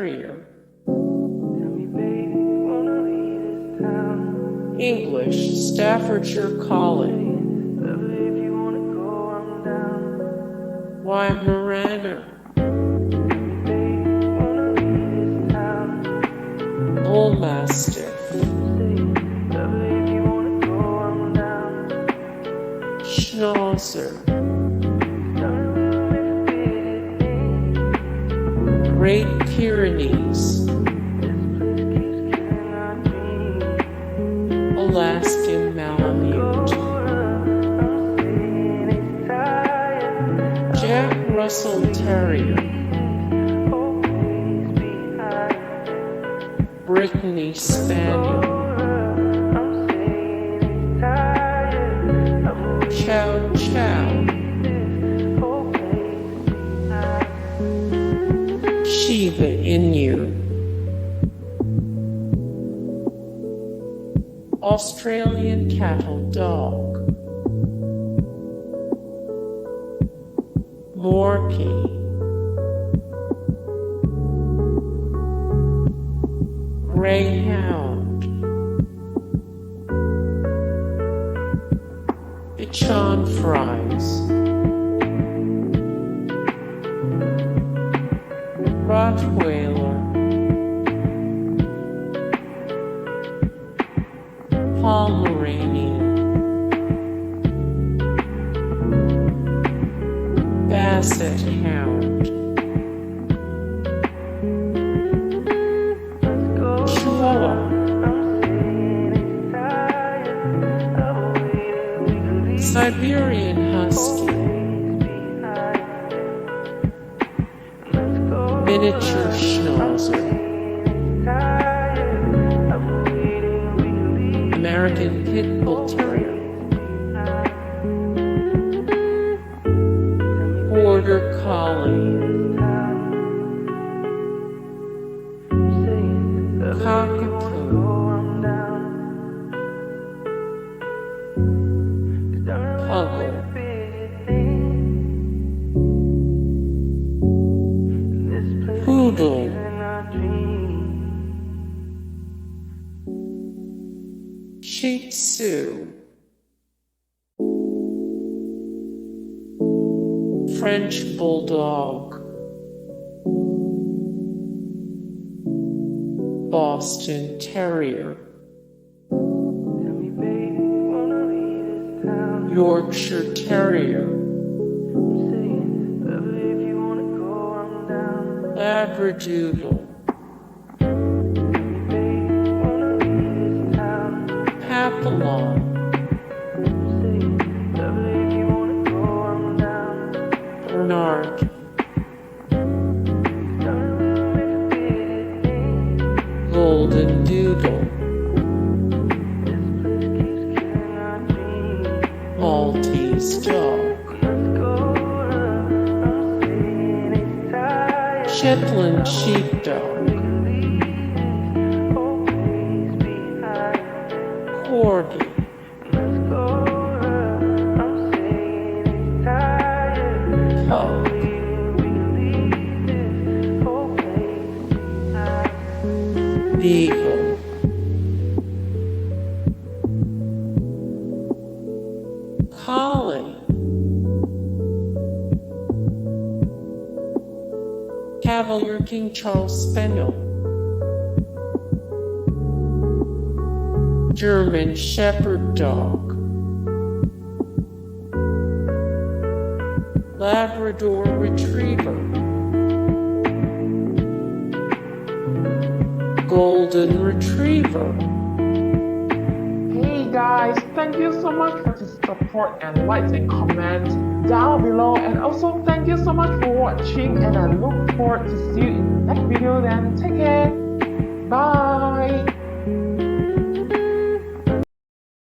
Terrier, English Staffordshire Collie, Weimaraner, Bullmastiff, Schnauzer, Great Pyrenees, Alaskan Malamute, Jack Russell Terrier, Brittany Spaniel, Chow Chow, Shiba Inu, Australian Cattle Dog, Morkie, Greyhound, Bichon Fris, Rottweiler, Pomeranian, Basset Hound, Chihuahua, Siberian Husky, miniature Schnauzer, American Pit Bull Terrier, Border Collie, Cockapoo, Puggle, Poodle, Shih Tzu, French Bulldog, Boston Terrier, Yorkshire Terrier, Labradoodle, Papillon, Bernard, Goldendoodle, Maltese Dog, Shetland Sheepdog, Corgi, Pug, Beagle, Collie, Cavalier King Charles Spaniel, German Shepherd Dog, Labrador Retriever, Golden Retriever. Hey guys, thank you so much for the support and likes and comments down below, and also thank you so much for watching, and I look forward to see you in the next video. Then take care, bye.